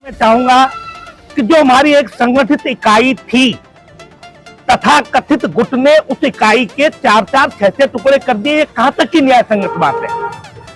मैं चाहूंगा कि जो हमारी एक संगठित इकाई थी, तथा कथित गुट ने उस इकाई के 4-4, 6-6 टुकड़े कर दिए। ये कहां तक की न्याय संगत बात है?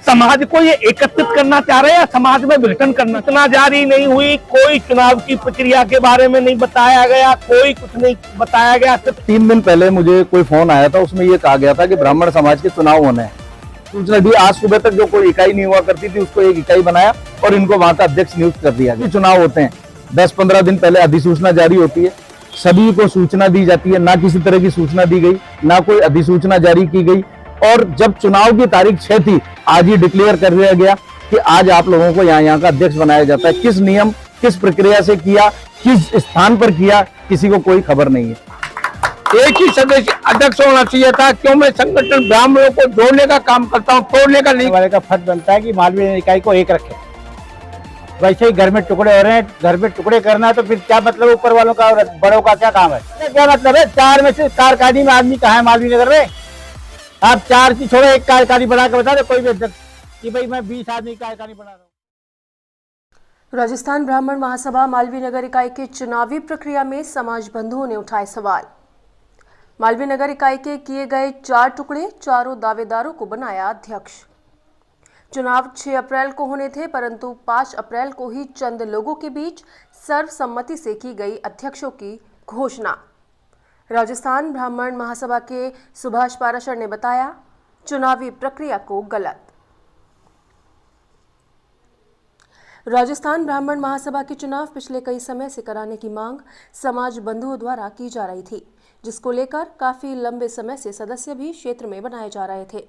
समाज को ये एकत्रित करना चाह रहे हैं या समाज में विघटन करना? सूचना जारी नहीं हुई, कोई चुनाव की प्रक्रिया के बारे में नहीं बताया गया, कोई कुछ नहीं बताया गया। सिर्फ 3 दिन पहले मुझे कोई फोन आया था, उसमें ये कहा गया था कि ब्राह्मण समाज के चुनाव होने हैं। सूचना दी, आज सुबह तक जो कोई इकाई नहीं हुआ करती थी उसको एक इकाई बनाया और इनको वहां का अध्यक्ष नियुक्त कर दिया गया। चुनाव होते हैं 10-15 दिन पहले अधिसूचना जारी होती है, सभी को सूचना दी जाती है, ना किसी तरह की सूचना दी गई, ना कोई अधिसूचना जारी की गई। और जब चुनाव की तारीख 6 थी, आज ही डिक्लेयर कर दिया गया कि आज आप लोगों को यहाँ का अध्यक्ष बनाया जाता है। किस नियम, किस प्रक्रिया से किया, किस स्थान पर किया, किसी को कोई खबर नहीं है। एक ही सदस्य अध्यक्ष होना चाहिए था। क्यों? मैं संगठन ब्राह्मणों को जोड़ने का काम करता हूँ, तोड़ने का नहीं। वाले का फर्ज बनता है कि मालवीय इकाई को एक रखे। वैसे ही घर में टुकड़े हो रहे हैं, घर में टुकड़े करना है तो फिर क्या मतलब? ऊपर वालों का और बड़ों का क्या काम है? क्या मतलब है? 4 में से 4 कार्यालय में आदमी कहाँ है मालवीय नगर में? आप 4 की छोड़ो, एक कार्यकारी बना के बता दो कोई भी अध्यक्ष कि भाई मैं 20 आदमी कार्यकारी बना रहा हूँ। राजस्थान ब्राह्मण महासभा मालवीय नगर इकाई के चुनावी प्रक्रिया में समाज बंधुओं ने उठाए सवाल। मालवीय नगर इकाई के किए गए 4 टुकड़े, चारों दावेदारों को बनाया अध्यक्ष। चुनाव 6 अप्रैल को होने थे, परंतु 5 अप्रैल को ही चंद लोगों के बीच सर्वसम्मति से की गई अध्यक्षों की घोषणा। राजस्थान ब्राह्मण महासभा के सुभाष पाराशर ने बताया चुनावी प्रक्रिया को गलत। राजस्थान ब्राह्मण महासभा के चुनाव पिछले कई समय से कराने की मांग समाज बंधुओं द्वारा की जा रही थी, जिसको लेकर काफी लंबे समय से सदस्य भी क्षेत्र में बनाए जा रहे थे।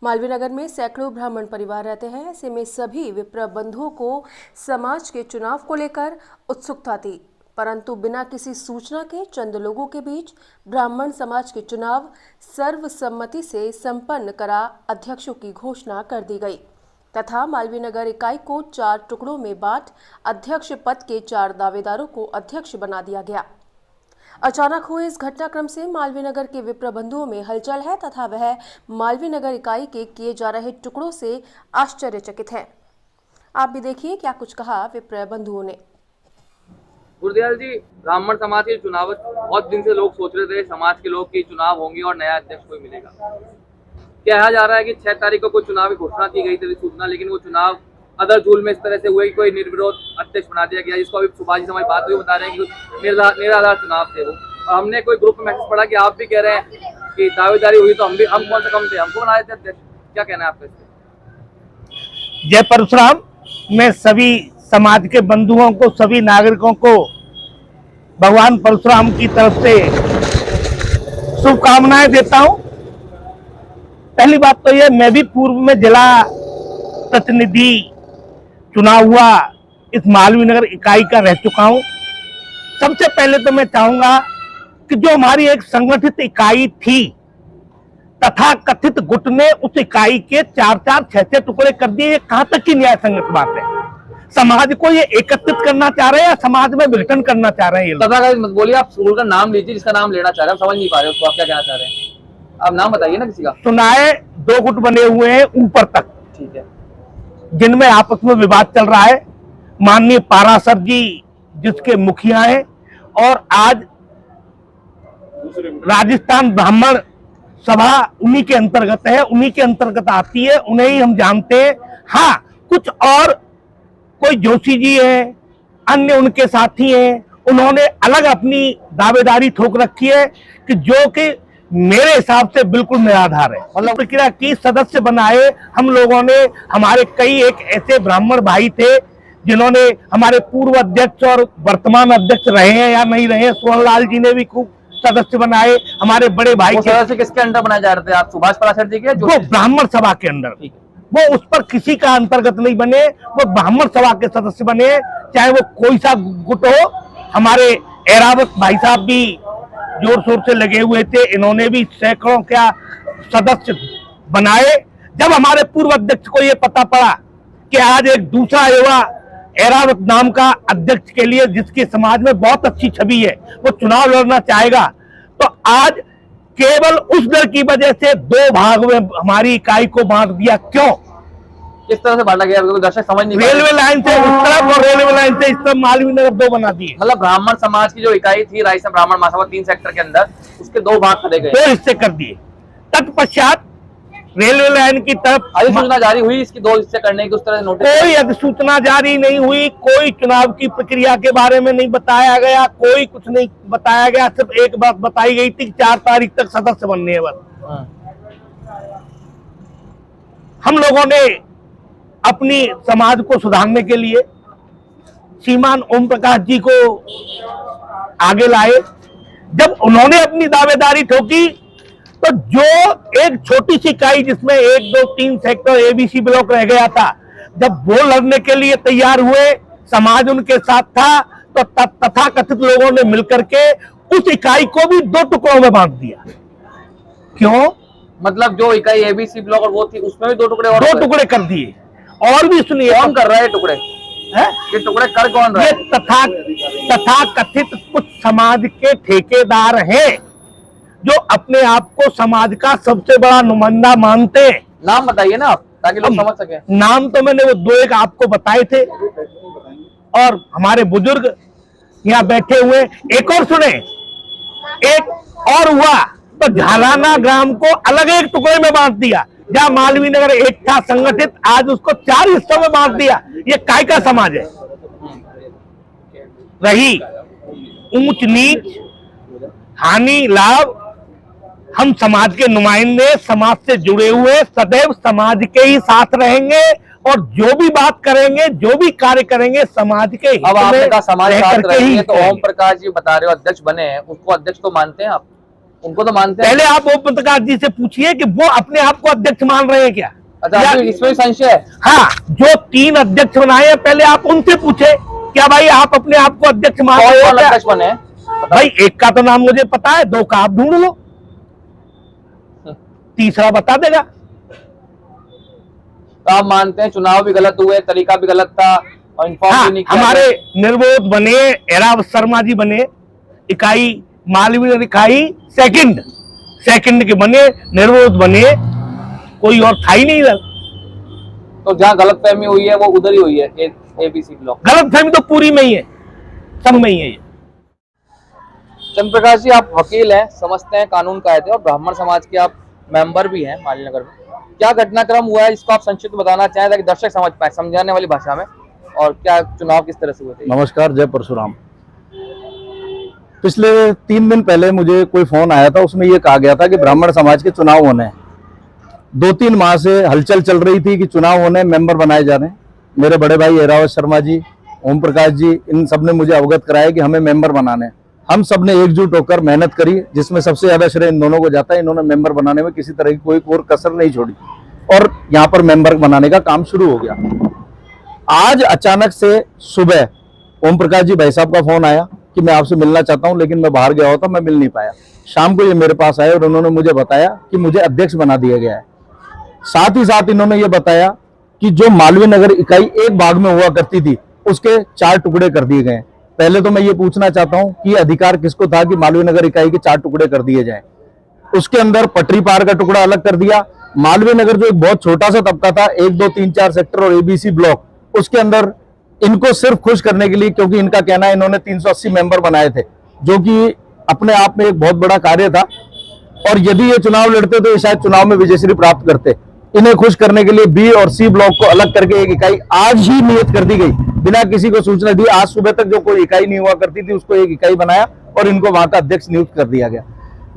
मालवीय नगर में सैकड़ों ब्राह्मण परिवार रहते हैं। ऐसे में सभी विप्र बंधुओं को समाज के चुनाव को लेकर उत्सुकता थी, परंतु बिना किसी सूचना के चंद लोगों के बीच ब्राह्मण समाज के चुनाव सर्वसम्मति से संपन्न करा अध्यक्षों की घोषणा कर दी गई तथा मालवीय नगर इकाई को 4 टुकड़ों में बांट अध्यक्ष पद के 4 दावेदारों को अध्यक्ष बना दिया गया। अचानक हुए इस घटनाक्रम से मालवीय नगर के विप्र बंधुओं में हलचल है तथा वह मालवीय नगर इकाई के किए जा रहे टुकड़ों से आश्चर्यचकित है। आप भी देखिए क्या कुछ कहा विप्र बंधुओं ने। गुरदयाल जी, ब्राह्मण समाज के चुनाव बहुत दिन से लोग सोच रहे थे, समाज के लोग की चुनाव होंगे और नया अध्यक्ष कोई मिलेगा। कहा जा रहा है कि 6 तारीख को कोई चुनाव की घोषणा की गई थी सूचना, लेकिन वो चुनाव अदर झूल में इस तरह से हुए कि कोई निर्विरोध अध्यक्ष बना दिया गया, जिसको अभी सुभाष जी हमारी बात हुई बता रहे हैं कि निराधार चुनाव थे वो। और हमने कोई ग्रुप में मैसेज पढ़ा कि आप भी कह रहे हैं कि दावेदारी हुई तो हम कौन सा कम थे, हमको बना देते अध्यक्ष। क्या कहना है आपका इससे? जय परशुराम। मैं सभी समाज के बंधुओं को, सभी नागरिकों को भगवान परशुराम की तरफ से शुभकामनाएं देता हूं। पहली बात तो यह, मैं भी पूर्व में जिला प्रतिनिधि चुनाव हुआ इस मालवीय नगर इकाई का रह चुका हूं। सबसे पहले तो मैं चाहूंगा कि जो हमारी एक संगठित इकाई थी, तथा कथित गुट ने उस इकाई के 4-4, 6-6 टुकड़े कर दिए। ये कहां तक की न्याय संगत बात है? समाज को ये एकत्रित करना चाह रहे हैं या समाज में विघटन करना चाह रहे हैं? तथाकथित मत बोलिए, आप स्कूल का नाम लीजिए जिसका नाम लेना चाह रहे हैं, हम समझ नहीं पा रहे उसको आप क्या कहना चाह रहे हैं। आप नाम बताइए ना किसी का। सुनाए 2 गुट बने हुए हैं ऊपर तक, ठीक है, जिनमें जिनमें आपस में विवाद चल रहा है। माननीय पाराशर जी जिसके मुखिया हैं, और आज राजस्थान ब्राह्मण सभा उन्हीं के अंतर्गत है, उन्हीं के अंतर्गत आती है, उन्हें ही हम जानते हैं। हाँ, कुछ और कोई जोशी जी हैं, अन्य उनके साथी हैं, उन्होंने अलग अपनी दावेदारी ठोक रखी है कि जो कि मेरे हिसाब से बिल्कुल निराधार है। मतलब प्रक्रिया की सदस्य बनाए हम लोगों ने। हमारे कई एक ऐसे ब्राह्मण भाई थे जिन्होंने हमारे पूर्व अध्यक्ष और वर्तमान अध्यक्ष रहे हैं या नहीं रहे हैं। सोहनलाल जी ने भी खूब सदस्य बनाए। हमारे बड़े भाई सदस्य किसके अंडर बनाए जा रहे थे आप? सुभाष पाराशर जी के? वो ब्राह्मण सभा के अंदर, वो उस पर किसी का अंतर्गत नहीं बने, वो ब्राह्मण सभा के सदस्य बने, चाहे वो कोई सा गुट हो। हमारे एरावत भाई साहब भी जोर शोर से लगे हुए थे, इन्होंने भी सैकड़ों क्या सदस्य बनाए। जब हमारे पूर्व अध्यक्ष को ये पता पड़ा कि आज एक दूसरा युवा एरावत नाम का अध्यक्ष के लिए, जिसकी समाज में बहुत अच्छी छवि है, वो चुनाव लड़ना चाहेगा, तो आज केवल उस डर की वजह से 2 भाग में हमारी इकाई को बांट दिया। क्यों? किस तरह से बांटा गया, क्योंकि दर्शक समझ नहीं पा रहे। रेलवे लाइन से उस तरफ और रेलवे लाइन से इस तरफ मालवीय नगर 2 बना दिए। मतलब ब्राह्मण समाज की जो इकाई थी राजस्थान ब्राह्मण महासभा 3 सेक्टर के अंदर, उसके 2 भाग करे गए, 2 हिस्से कर दिए। तत्पश्चात रेलवे लाइन की तरफ अधिसूचना जारी हुई इसकी 2 हिस्से करने की, उस तरह से नोटिस। कोई अधिसूचना जारी नहीं हुई, कोई चुनाव की प्रक्रिया के बारे में नहीं बताया गया, कोई कुछ नहीं बताया गया। सिर्फ एक बात बताई गई थी कि 4 तारीख तक सदस्य बनने हैं बस। हम लोगों ने अपनी समाज को सुधारने के लिए श्रीमान ओम प्रकाश जी को आगे लाए। जब उन्होंने अपनी दावेदारी ठोकी तो जो एक छोटी सी इकाई जिसमें 1, 2, 3 सेक्टर एबीसी ब्लॉक रह गया था, जब वो लड़ने के लिए तैयार हुए, समाज उनके साथ था, तो तथाकथित लोगों ने मिलकर के उस इकाई को भी 2 टुकड़ों में बांट दिया। क्यों? मतलब जो इकाई एबीसी ब्लॉक और वो थी उसमें भी 2 टुकड़े और 2 टुकड़े कर दिए। और भी सुनिए, कौन कर रहा है टुकड़े? है? ये टुकड़े कर कौन रहा ये है? तथाकथित कुछ समाज के ठेकेदार हैं जो अपने आप को समाज का सबसे बड़ा नुमाइंदा मानते हैं। नाम बताइए ना आप, ताकि लोग समझ सके। नाम तो मैंने वो 2 एक आपको बताए थे, और हमारे बुजुर्ग यहाँ बैठे हुए। एक और सुने, एक और हुआ तो झालाना ग्राम को अलग एक टुकड़े में बांट दिया। जहाँ मालवीय नगर एक था संगठित, आज उसको 4 हिस्सों में बांट दिया। ये काय का समाज है? रही ऊंच नीच, हानि लाभ, हम समाज के नुमाइंदे, समाज से जुड़े हुए, सदैव समाज के ही साथ रहेंगे, और जो भी बात करेंगे, जो भी कार्य करेंगे, समाज के हित अब आपने में कहा समाज रह साथ करके ही रहेंगे, तो करेंगे। ओम प्रकाश जी बता रहे हो अध्यक्ष बने हैं, उसको अध्यक्ष तो मानते हैं आप? उनको तो मानते हैं? पहले आप ओम प्रकाश जी से पूछिए कि वो अपने आप को अध्यक्ष मान रहे हैं क्या? अच्छा, या- आपको इसमें भी संशय है? हाँ, जो 3 अध्यक्ष बनाए हैं, पहले आप उनसे पूछे, क्या भाई आप अपने आप को अध्यक्ष मान रहे कौन हो क्या? अध्यक्ष बने हैं? भाई एक का तो नाम मुझे पता है, 2 का आप ढूंढ लो, तीसरा बता देगा। तो आप मानते हैं चुनाव भी गलत हुए, तरीका भी गलत था, और इन्फॉर्म हाँ, भी नहीं किया हमारे गया? निर्विरोध बने एरावत शर्मा जी बने, इकाई मालवीय इकाई सेकंड के बने, निर्विरोध बने, कोई और था ही नहीं इधर। तो जहाँ गलतफहमी हुई है वो उधर ही हुई है, एबीसी ब्लॉक। गलतफहमी तो पूरी में ही है, सब में ही है ये। चंद्र प्रकाश जी, आप वकील हैं, समझते हैं कानून कायदे, और ब्राह्मण समाज के आप मेंबर भी हैं मालवीय नगर में। क्या घटनाक्रम हुआ है जिसको आप संक्षिप्त बताना चाहें ताकि दर्शक समझ पाए, समझाने वाली भाषा में, और क्या चुनाव किस तरह से हुए थे? नमस्कार, जय परशुराम। पिछले 3 दिन पहले मुझे कोई फोन आया था, उसमें ये कहा गया था कि ब्राह्मण समाज के चुनाव होने हैं। 2-3 माह से हलचल चल रही थी कि चुनाव होने, मेंबर बनाए जा रहे हैं। मेरे बड़े भाई एरावत शर्मा जी, ओम प्रकाश जी, इन सब ने मुझे अवगत कराया कि हमें मेंबर बनाने हैं। हम सब ने एकजुट होकर मेहनत करी, जिसमें सबसे ज्यादा श्रेय इन दोनों को जाता है। इन्होंने मेंबर बनाने में किसी तरह की कोई और कसर नहीं छोड़ी, और यहाँ पर मेंबर बनाने का काम शुरू हो गया। आज अचानक से सुबह ओम प्रकाश जी भाई साहब का फोन आया कि मैं आपसे मिलना चाहता हूं, लेकिन मैं बाहर गया होता, मैं मिल नहीं पाया। शाम को ये मेरे पास आए और उन्होंने मुझे बताया कि मुझे अध्यक्ष बना दिया गया है। साथ ही साथ इन्होंने ये बताया कि जो मालवीय नगर इकाई एक भाग में हुआ करती थी, उसके 4 टुकड़े कर दिए गए। पहले तो मैं ये पूछना चाहता हूं कि अधिकार किसको था कि मालवीय नगर इकाई के 4 टुकड़े कर दिए जाएं? उसके अंदर पटरी पार का टुकड़ा अलग कर दिया। मालवीय नगर जो एक बहुत छोटा सा तबका था, 1, 2, 3, 4 सेक्टर और एबीसी ब्लॉक, उसके अंदर इनको सिर्फ खुश करने के लिए, क्योंकि इनका कहना है इन्होंने 380 मेंबर बनाए थे, जो कि अपने आप में एक बहुत बड़ा कार्य था, और यदि ये चुनाव लड़ते तो ये शायद चुनाव में विजयश्री प्राप्त करते। इन्हें खुश करने के लिए बी और सी ब्लॉक को अलग करके एक इकाई आज ही नियत कर दी गई, बिना किसी को सूचना दी। आज सुबह तक जो कोई इकाई नहीं हुआ करती थी, उसको एक इकाई बनाया और इनको वहां का अध्यक्ष नियुक्त कर दिया गया।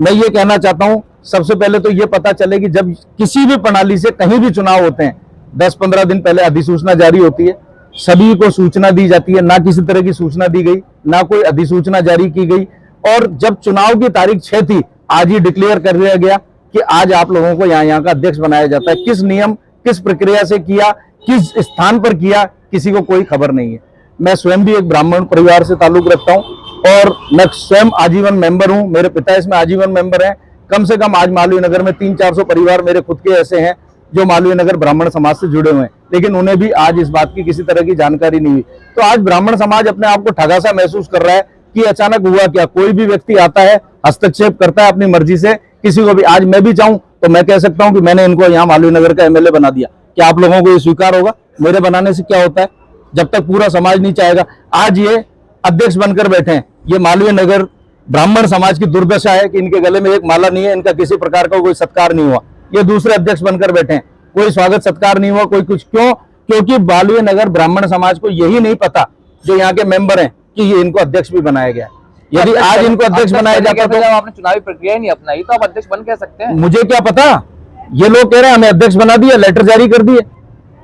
मैं ये कहना चाहता हूं, सबसे पहले तो ये पता चले कि जब किसी भी प्रणाली से कहीं भी चुनाव होते हैं, 10-15 दिन पहले अधिसूचना जारी होती है, सभी को सूचना दी जाती है। ना किसी तरह की सूचना दी गई, ना कोई अधिसूचना जारी की गई, और जब चुनाव की तारीख 6 थी, आज ही डिक्लेयर कर दिया गया कि आज आप लोगों को यहाँ का अध्यक्ष बनाया जाता है। किस नियम, किस प्रक्रिया से किया, किस स्थान पर किया, किसी को कोई खबर नहीं है। मैं स्वयं भी एक ब्राह्मण परिवार से ताल्लुक रखता हूं, और मैं स्वयं आजीवन मेंबर हूं। मेरे पिता इसमें आजीवन मेंबर हैं। कम से कम आज मालवीय नगर में 300-400 परिवार मेरे खुद के ऐसे हैं जो मालवीय नगर ब्राह्मण समाज से जुड़े हुए हैं, लेकिन उन्हें भी आज इस बात की किसी तरह की जानकारी नहीं हुई। तो आज ब्राह्मण समाज अपने आप को ठगा सा महसूस कर रहा है कि अचानक हुआ क्या। कोई भी व्यक्ति आता है, हस्तक्षेप करता है अपनी मर्जी से, किसी को भी। आज मैं भी चाहूं तो मैं कह सकता हूं कि मैंने इनको यहाँ मालवीय नगर का एमएलए बना दिया। क्या आप लोगों को ये स्वीकार होगा? मेरे बनाने से क्या होता है जब तक पूरा समाज नहीं चाहेगा? आज ये अध्यक्ष बनकर बैठे हैं, ये मालवीय नगर ब्राह्मण समाज की दुर्दशा है कि इनके गले में एक माला नहीं है, इनका किसी प्रकार का कोई सत्कार नहीं हुआ। ये दूसरे अध्यक्ष बनकर बैठे हैं, कोई स्वागत सत्कार नहीं हुआ, कोई कुछ। क्यों? क्योंकि मालवीय नगर ब्राह्मण समाज को यही नहीं पता, जो यहाँ के मेंबर हैं, कि ये इनको अध्यक्ष भी बनाया गया। यदि आज इनको अध्यक्ष बनाया जाता तो आपने चुनावी प्रक्रिया ही नहीं अपनाई तो आप अध्यक्ष बन कह सकते हैं। मुझे क्या पता, ये लोग कह रहे हैं हमें अध्यक्ष बना दिया, लेटर जारी कर दिए।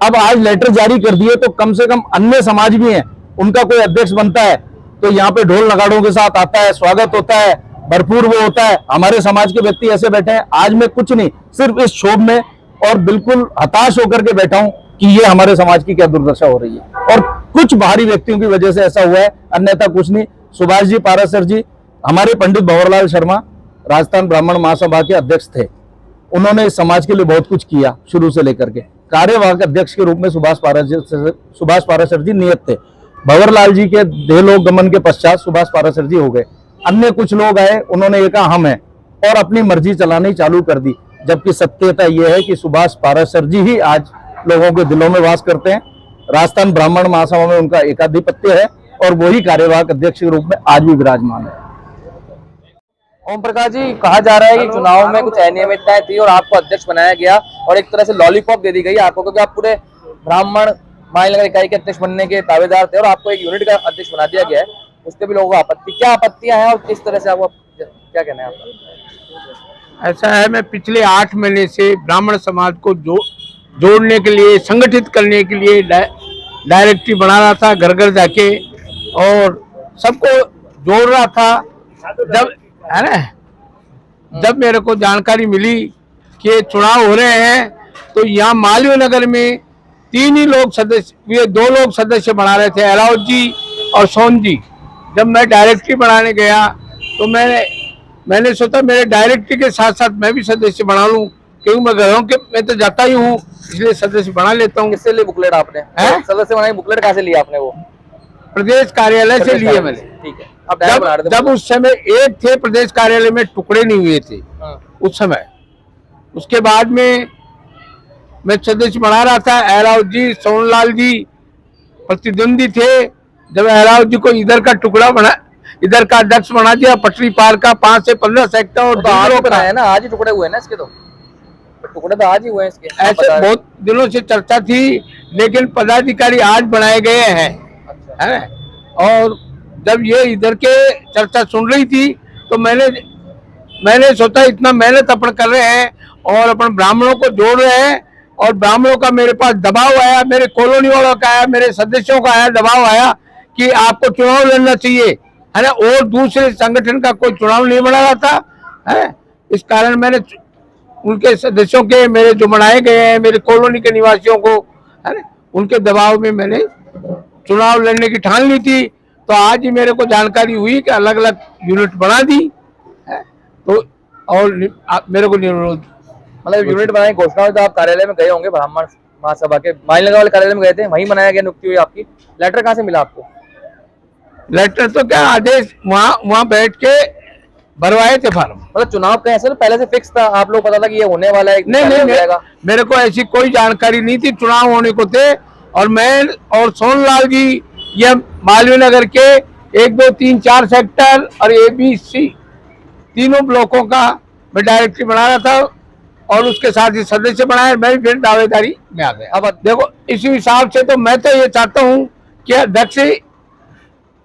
अब आज लेटर जारी कर दिए तो कम से कम अन्य समाज भी हैं, उनका कोई अध्यक्ष बनता है तो यहाँ पे ढोल नगाड़ों के साथ आता है, स्वागत होता है, भरपूर वो होता है। हमारे समाज के व्यक्ति ऐसे बैठे हैं, आज मैं कुछ नहीं, सिर्फ इस क्षोभ में और बिल्कुल हताश होकर के बैठा हूं कि ये हमारे समाज की क्या दुर्दशा हो रही है, और कुछ बाहरी व्यक्तियों की वजह से ऐसा हुआ है, अन्यथा कुछ नहीं। सुभाष जी पारासर जी, हमारे पंडित भंवरलाल शर्मा राजस्थान ब्राह्मण महासभा के अध्यक्ष थे, उन्होंने इस समाज के लिए बहुत कुछ किया शुरू से लेकर के। कार्यवाहक अध्यक्ष के रूप में सुभाष पारासर जी नियत थे। भंवरलाल जी के देहलोक गमन के पश्चात सुभाष पारासर जी हो गए, अन्य कुछ लोग आए, उन्होंने ये कहा हम हैं, और अपनी मर्जी चलानी चालू कर दी। जबकि सत्यता यह है कि सुभाष पारासर जी ही आज लोगों के दिलों में वास करते हैं। राजस्थान ब्राह्मण महासभा में उनका एकाधिपत्य है और वही कार्यवाहक अध्यक्ष के रूप में आज भी विराजमान है। ओम प्रकाश जी, कहा जा रहा है कि चुनाव में कुछ अनियमितताएं थी और आपको अध्यक्ष बनाया गया और एक तरह से लॉलीपॉप दे दी गई आपको, क्योंकि आप पूरे ब्राह्मण माइनगर इकाई के अध्यक्ष बनने के दावेदार थे और आपको एक यूनिट का अध्यक्ष बना दिया गया है। उस पर भी लोगों को आपत्ति, क्या आपत्तियां हैं और किस तरह से आपको क्या कहना है आपका? ऐसा है, मैं पिछले 8 महीने से ब्राह्मण समाज को जोड़ने के लिए, संगठित करने के लिए डायरेक्टरी बना रहा था, घर घर जाके, और सबको जोड़ रहा था। जब है ना, जब मेरे को जानकारी मिली कि चुनाव हो रहे हैं तो यहाँ मालवीय नगर में 3 ही लोग सदस्य, ये 2 लोग सदस्य बना रहे थे, अलाउद जी और सोन जी। जब मैं डायरेक्टरी बनाने गया तो मैंने सोचा मेरे डायरेक्टरी के साथ साथ मैं भी सदस्य बना लूं, क्योंकि मैं घरों के मैं तो जाता ही हूँ, इसलिए सदस्य बना लेता हूँ। किससे लिए बुकलेट आपने? सदस्य बनाई बुकलेट कहाँ से लिया आपने? वो प्रदेश कार्यालय से लिए मैंने। ठीक है। अब जब उस समय एक थे प्रदेश कार्यालय में, टुकड़े नहीं हुए थे उस समय। उसके बाद में मैं सदस्य बना रहा था, अहलावत जी, सोनलाल जी प्रतिद्वंदी थे। जब अहलावत जी को इधर का टुकड़ा बना, इधर का अध्यक्ष बना दिया, पटरी पार का 5 से 15 सेक्टर और बनाया ना, आज ही टुकड़े हुए ना इसके, तो टुकड़े तो आज ही हुए इसके। ऐसे बहुत दिनों से चर्चा थी, लेकिन पदाधिकारी आज बनाए गए हैं। अच्छा। है, और जब ये इधर के चर्चा सुन रही थी तो मैंने सोचा इतना मेहनत अपन कर रहे हैं और अपन ब्राह्मणों को जोड़ रहे हैं, और ब्राह्मणों का मेरे पास दबाव आया, मेरे कॉलोनी वालों का आया, मेरे सदस्यों का आया, दबाव आया कि आपको चुनाव लड़ना चाहिए, है ना, और दूसरे संगठन का कोई चुनाव नहीं बना रहा था, है। इस कारण मैंने उनके सदस्यों के, मेरे जो बनाए गए हैं, मेरे कॉलोनी के निवासियों को, है ना, उनके दबाव में मैंने चुनाव लड़ने की ठान ली थी। तो आज ही मेरे को जानकारी हुई कि अलग अलग यूनिट बना दी है, तो और मेरे को निरोध, मतलब यूनिट बनाने की घोषणा हुई तो आप कार्यालय में गए होंगे, ब्राह्मण महासभा के माइनगर वाले कार्यालय में गए थे, वहीं बनाया गया, नियुक्ति हुई आपकी। लेटर कहाँ से मिला आपको? लेटर तो क्या, आदेश वहाँ बैठ के भरवाए थे फॉर्म। मतलब चुनाव कैसे पहले से फिक्स था, आप लोग पता था कि ये होने वाला है? नहीं, मेरे को ऐसी कोई जानकारी नहीं थी, चुनाव होने को थे। और मैं और सोनलाल जी, ये मालवीय नगर के 1, 2, 3, 4 सेक्टर और ABC तीनों ब्लॉकों का मैं डायरेक्टरी बना रहा था, और उसके साथ ही सदस्य बनाया, मैं भी फिर दावेदारी में आ गया। अब देखो, इसी हिसाब से तो मैं तो ये चाहता हूँ कि अध्यक्ष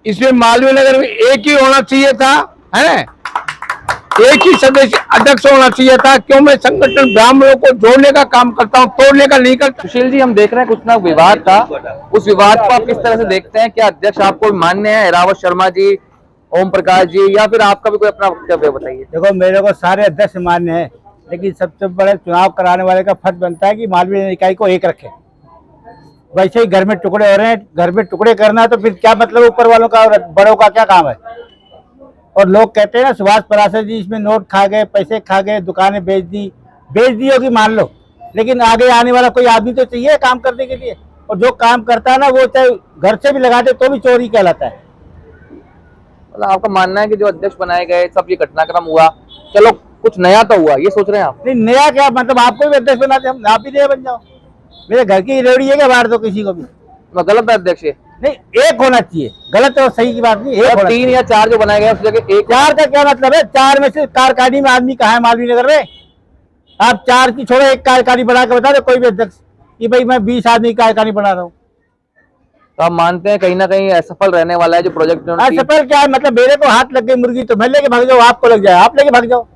इसमें मालवीय नगर में एक ही होना चाहिए था, है ना, एक ही सदस्य अध्यक्ष होना चाहिए था। क्यों? मैं संगठन ब्राह्मणों को जोड़ने का काम करता हूँ, तोड़ने का नहीं करता। सुशील जी, हम देख रहे हैं कुछ ना विवाद था, उस विवाद को आप किस तरह से देखते हैं? क्या अध्यक्ष आपको मान्य है, रावत शर्मा जी, ओम प्रकाश जी, या फिर आपका भी कोई अपना वक्तव्य बताइए? देखो, मेरे को सारे अध्यक्ष मान्य है, लेकिन सबसे बड़े चुनाव कराने वाले का फर्ज बनता है कि मालवीय इकाई को एक रखे। वैसे ही घर में टुकड़े हो रहे हैं, घर में टुकड़े करना है तो फिर क्या मतलब, ऊपर वालों का और बड़ों का क्या काम है? और लोग कहते हैं ना, सुभाष पारासर जी इसमें नोट खा गए, पैसे खा गए, दुकानें बेच दी होगी, मान लो, लेकिन आगे आने वाला कोई आदमी तो चाहिए काम करने के लिए, और जो काम करता है ना, वो चाहे घर से भी लगा दे तो भी चोरी कहलाता है। मतलब आपका मानना है कि जो अध्यक्ष बनाए गए, सब ये घटनाक्रम हुआ, चलो कुछ नया तो हुआ, ये सोच रहे हैं आप? नहीं, नया क्या मतलब, आपको भी अध्यक्ष बनाते, हम आप भी नया बन जाओ। मेरे घर की रेवड़ी है क्या बाहर दो किसी को भी? तो गलत है अध्यक्ष ये। नहीं, एक होना चाहिए, गलत और सही की बात नहीं, एक और होना 3 या 4 जो बनाए गए उस जगह एक। चार का क्या मतलब है? चार में से कारखानी में आदमी कहाँ है मालवीय नगर में? आप चार की छोड़ो, एक कारखानी बना के बता दो कोई भी अध्यक्ष कि भाई मैं 20 आदमी की कारखानी बना रहा हूँ। तो आप मानते हैं कहीं ना कहीं असफल रहने वाला है जो प्रोजेक्ट? असफल क्या है मतलब? मेरे को हाथ लग गई मुर्गी तो मैं लेके भाग जाओ, आपको लग जाए आप लेके भाग जाओ,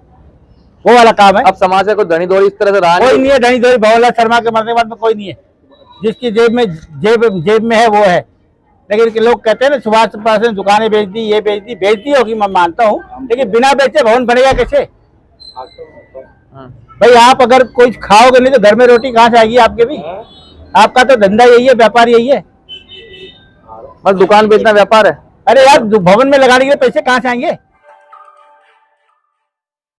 वो वाला काम है। अब समाज का कोई धनी दौड़ी इस तरह से रहा कोई नहीं है धनी धोरी, भवनलाल शर्मा के मरने के बाद में कोई नहीं है। जिसकी जेब में है वो है। लेकिन लोग कहते हैं ना सुभाष पास ने दुकानें बेच दी, ये बेच दी होगी, मैं मानता हूँ, लेकिन बिना बेचे भवन बनेगा कैसे? भाई आप अगर कोई खाओगे नहीं तो घर में रोटी कहाँ से आएगी आपके भी? आपका तो धंधा यही है, व्यापार यही है, बस दुकान बेचना व्यापार है। अरे यार भवन में लगाने के लिए पैसे कहाँ से आएंगे?